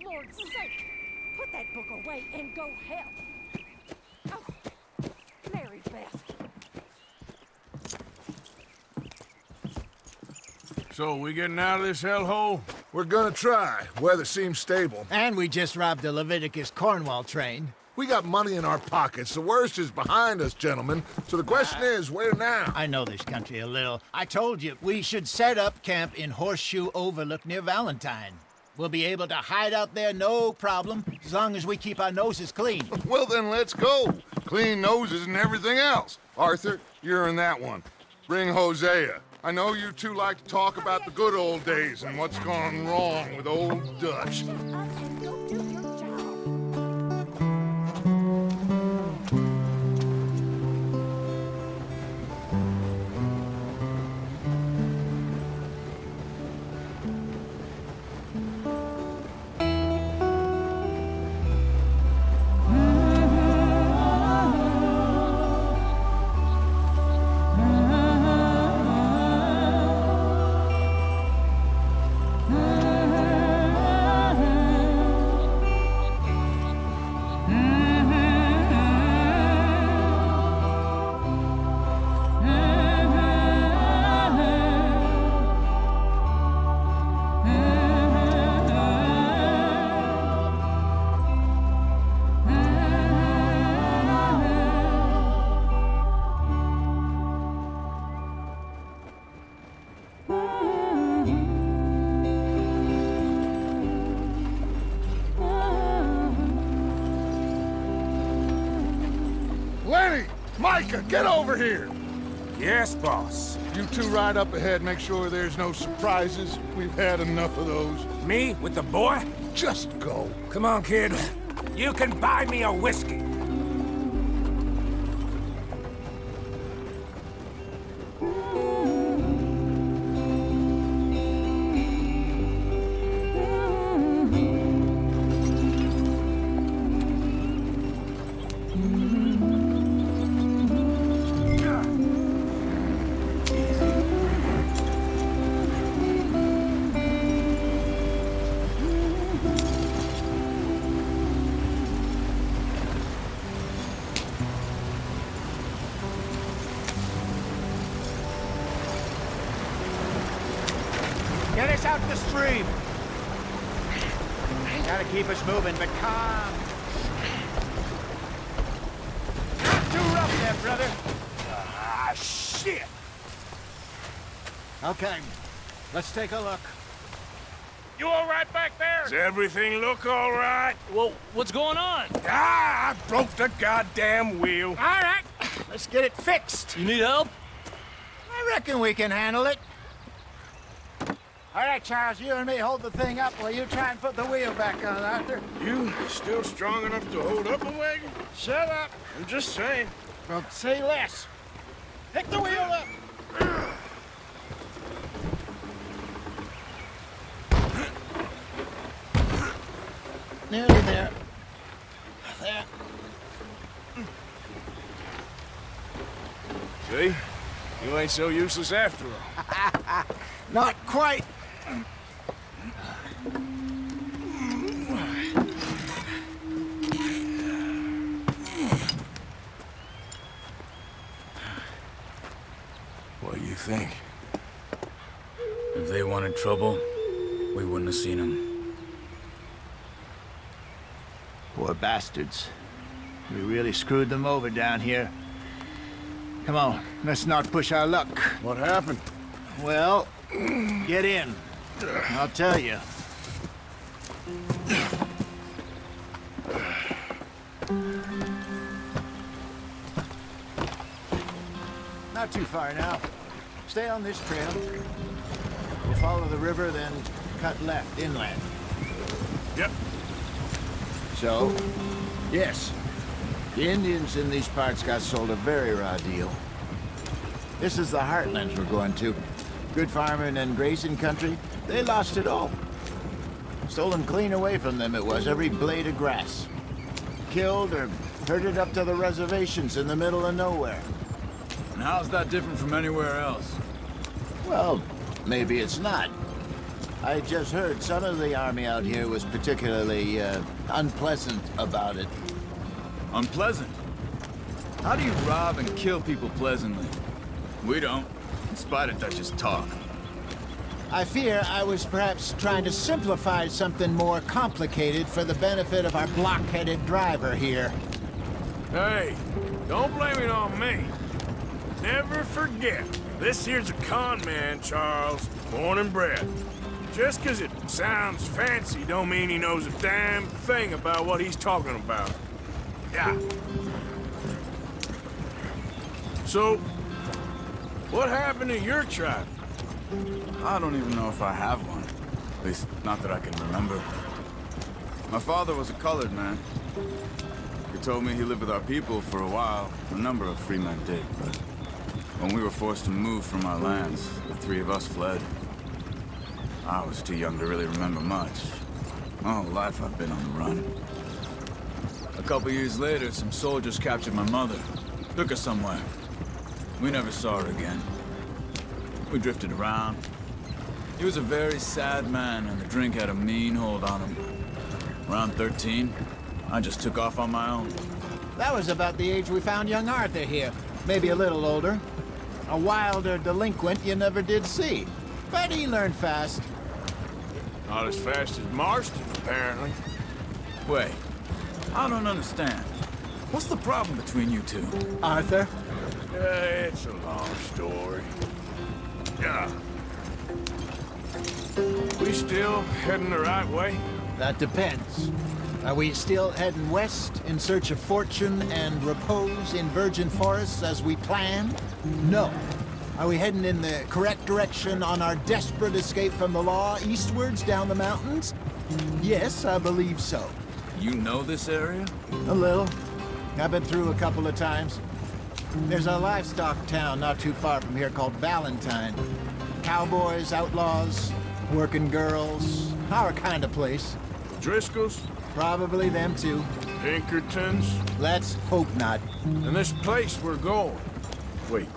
Lord's sake! Put that book away and go help. Oh, Mary Beth. So, we getting out of this hellhole? We're gonna try. Weather seems stable. And we just robbed the Leviticus Cornwall train. We got money in our pockets. The worst is behind us, gentlemen. So the question is, where now? I know this country a little. I told you, we should set up camp in Horseshoe Overlook near Valentine. We'll be able to hide out there, no problem, as long as we keep our noses clean. Well, then let's go. Clean noses and everything else. Arthur, you're in that one. Bring Hosea. I know you two like to talk about the good old days and what's gone wrong with old Dutch. Shut up and go do your job. Micah, get over here! Yes, boss. You two ride up ahead, make sure there's no surprises. We've had enough of those. Me with the boy? Just go. Come on, kid. You can buy me a whiskey. Get us out the stream. Gotta keep us moving, but calm. Not too rough there, brother. Ah, shit! Okay, let's take a look. You all right back there? Does everything look all right? Well, what's going on? Ah, I broke the goddamn wheel. All right, let's get it fixed. You need help? I reckon we can handle it. All right, Charles, you and me hold the thing up while you try and put the wheel back on, Arthur. You still strong enough to hold up a wagon? Shut up. I'm just saying. Well, say less. Pick the wheel up. Nearly there. There. See? You ain't so useless after all. Not quite. What do you think? If they wanted trouble, we wouldn't have seen them. Poor bastards. We really screwed them over down here. Come on, let's not push our luck. What happened? Well, get in. I'll tell you. Not too far now. Stay on this trail. We'll follow the river, then cut left, inland. Yep. So, yes, the Indians in these parts got sold a very raw deal. This is the heartlands we're going to. Good farming and grazing country, they lost it all. Stolen clean away from them it was, every blade of grass. Killed or herded up to the reservations in the middle of nowhere. And how's that different from anywhere else? Well, maybe it's not. I just heard some of the army out here was particularly, unpleasant about it. Unpleasant? How do you rob and kill people pleasantly? We don't, in spite of Dutch's talk. I fear I was perhaps trying to simplify something more complicated for the benefit of our block-headed driver here. Hey, don't blame it on me. Never forget, this here's a con man, Charles, born and bred. Just 'cause it sounds fancy don't mean he knows a damn thing about what he's talking about. Yeah. So, what happened to your tribe? I don't even know if I have one. At least, not that I can remember. My father was a colored man. He told me he lived with our people for a while. A number of free men did, but when we were forced to move from our lands, the three of us fled. I was too young to really remember much. My whole life I've been on the run. A couple years later, some soldiers captured my mother. Took her somewhere. We never saw her again. We drifted around. He was a very sad man, and the drink had a mean hold on him. Around 13, I just took off on my own. That was about the age we found young Arthur here. Maybe a little older. A wilder delinquent you never did see. But he learned fast. Not as fast as Marston, apparently. Wait, I don't understand. What's the problem between you two? Arthur? It's a long story. Yeah. We still heading the right way? That depends. Are we still heading west in search of fortune and repose in virgin forests as we planned? No. Are we heading in the correct direction on our desperate escape from the law eastwards down the mountains? Yes, I believe so. You know this area? A little. I've been through a couple of times. There's a livestock town not too far from here called Valentine. Cowboys, outlaws, working girls, our kind of place. Driscoll's? Probably them too. Pinkertons? Let's hope not. And this place we're going. Wait,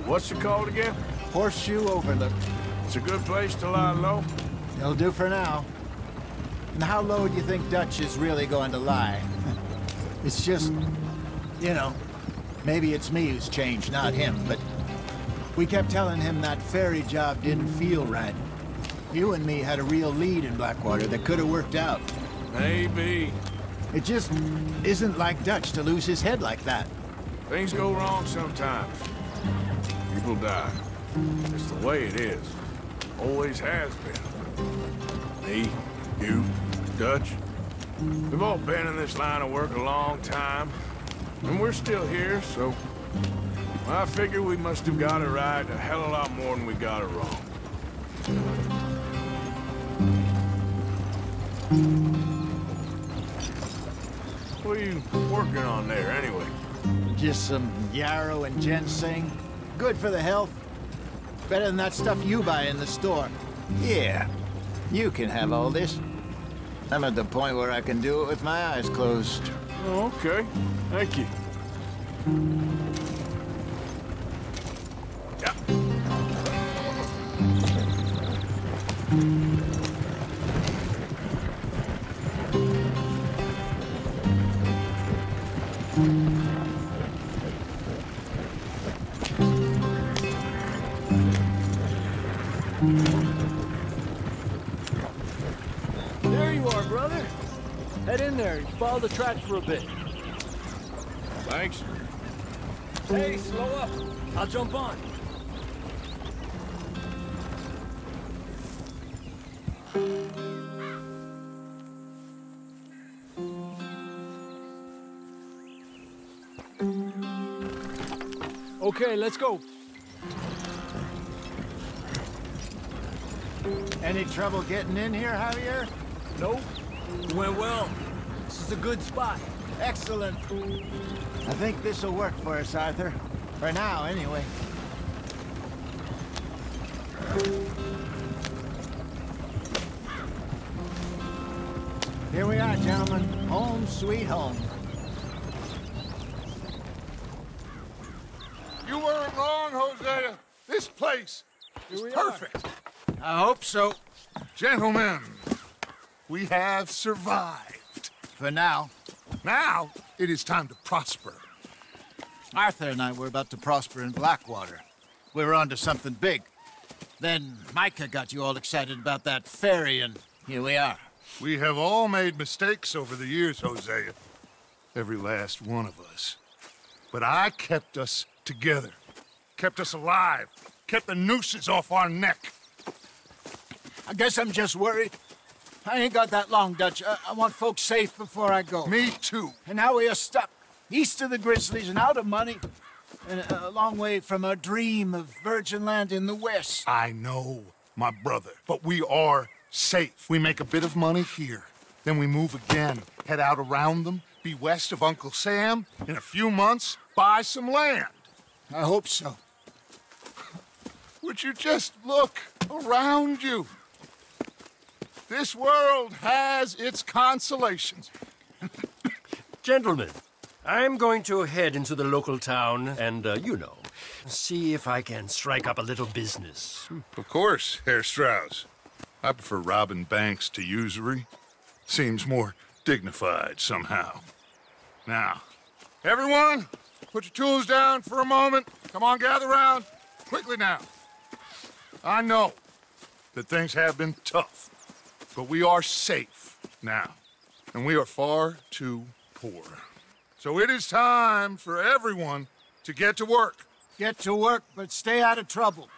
what's it called again? Horseshoe Overlook. It's a good place to lie low? It'll do for now. And how low do you think Dutch is really going to lie? It's just, you know, maybe it's me who's changed, not him, but we kept telling him that ferry job didn't feel right. You and me had a real lead in Blackwater that could have worked out. Maybe. It just isn't like Dutch to lose his head like that. Things go wrong sometimes. People die. It's the way it is. Always has been. Me, you, Dutch. We've all been in this line of work a long time. And we're still here, so... I figure we must have got it right a hell of a lot more than we got it wrong. What are you working on there, anyway? Just some yarrow and ginseng. Good for the health. Better than that stuff you buy in the store. Yeah, you can have all this. I'm at the point where I can do it with my eyes closed. Oh, okay. Thank you. Yeah. There you are, brother. Head in there and follow the tracks for a bit. Thanks. Hey, slow up. I'll jump on. Okay, let's go. Any trouble getting in here, Javier? Nope. It went well. This is a good spot. Excellent. I think this will work for us, Arthur. For now, anyway. Here we are, gentlemen. Home sweet home. You weren't wrong, Hosea. This place is perfect. I hope so. Gentlemen, we have survived. For now. Now, it is time to prosper. Arthur and I were about to prosper in Blackwater. We were onto something big. Then Micah got you all excited about that ferry, and here we are. We have all made mistakes over the years, Hosea. Every last one of us. But I kept us together. Kept us alive. Kept the nooses off our neck. I guess I'm just worried. I ain't got that long, Dutch. I want folks safe before I go. Me too. And now we are stuck, east of the Grizzlies and out of money, and a long way from our dream of virgin land in the west. I know, my brother, but we are safe. We make a bit of money here, then we move again, head out around them, be west of Uncle Sam, in a few months, buy some land. I hope so. Would you just look around you? This world has its consolations. Gentlemen, I'm going to head into the local town and, see if I can strike up a little business. Of course, Herr Strauss. I prefer robbing banks to usury. Seems more dignified somehow. Now, everyone, put your tools down for a moment. Come on, gather round. Quickly now. I know that things have been tough, but we are safe now, and we are far too poor. So it is time for everyone to get to work. Get to work, but stay out of trouble.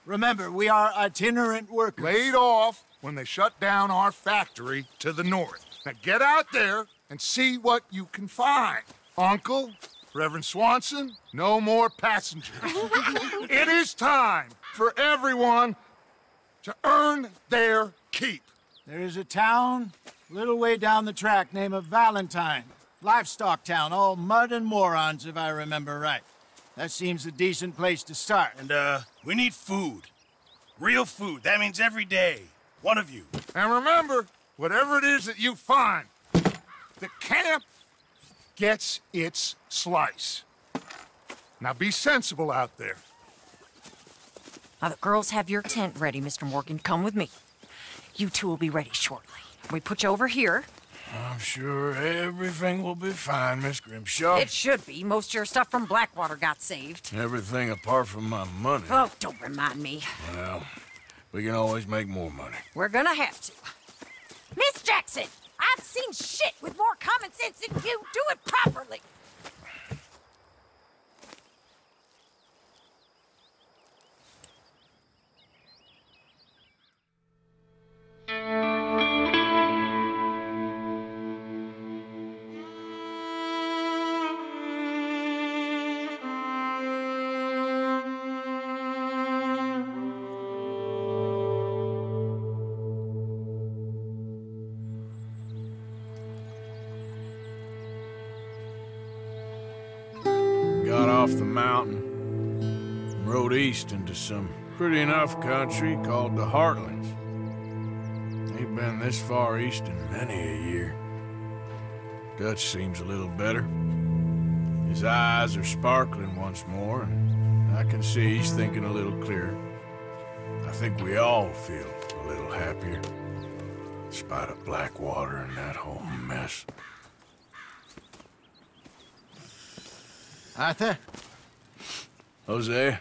Remember, we are itinerant workers. Laid off when they shut down our factory to the north. Now get out there and see what you can find. Uncle, Reverend Swanson, no more passengers. It is time for everyone to earn their keep. There is a town a little way down the track named Valentine. Livestock town, all mud and morons, if I remember right. That seems a decent place to start. And, we need food. Real food. That means every day. One of you. And remember, whatever it is that you find, the camp gets its slice. Now be sensible out there. Now, the girls have your tent ready, Mr. Morgan. Come with me. You two will be ready shortly. We put you over here. I'm sure everything will be fine, Miss Grimshaw. It should be. Most of your stuff from Blackwater got saved. Everything apart from my money. Oh, don't remind me. Well, we can always make more money. We're gonna have to. Miss Jackson, I've seen shit with more common sense than you. Do it properly. Got off the mountain and rode east into some pretty enough country called the Heartlands. Ain't been this far east in many a year. Dutch seems a little better. His eyes are sparkling once more, and I can see he's thinking a little clearer. I think we all feel a little happier, in spite of Blackwater and that whole mess. Arthur? Jose?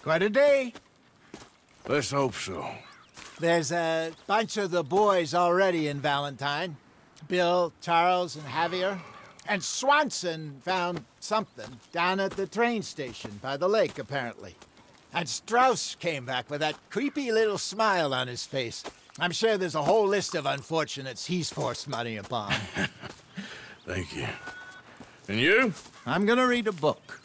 Quite a day. Let's hope so. There's a bunch of the boys already in Valentine. Bill, Charles, and Javier. And Swanson found something down at the train station by the lake, apparently. And Strauss came back with that creepy little smile on his face. I'm sure there's a whole list of unfortunates he's forced money upon. Thank you. And you? I'm gonna read a book.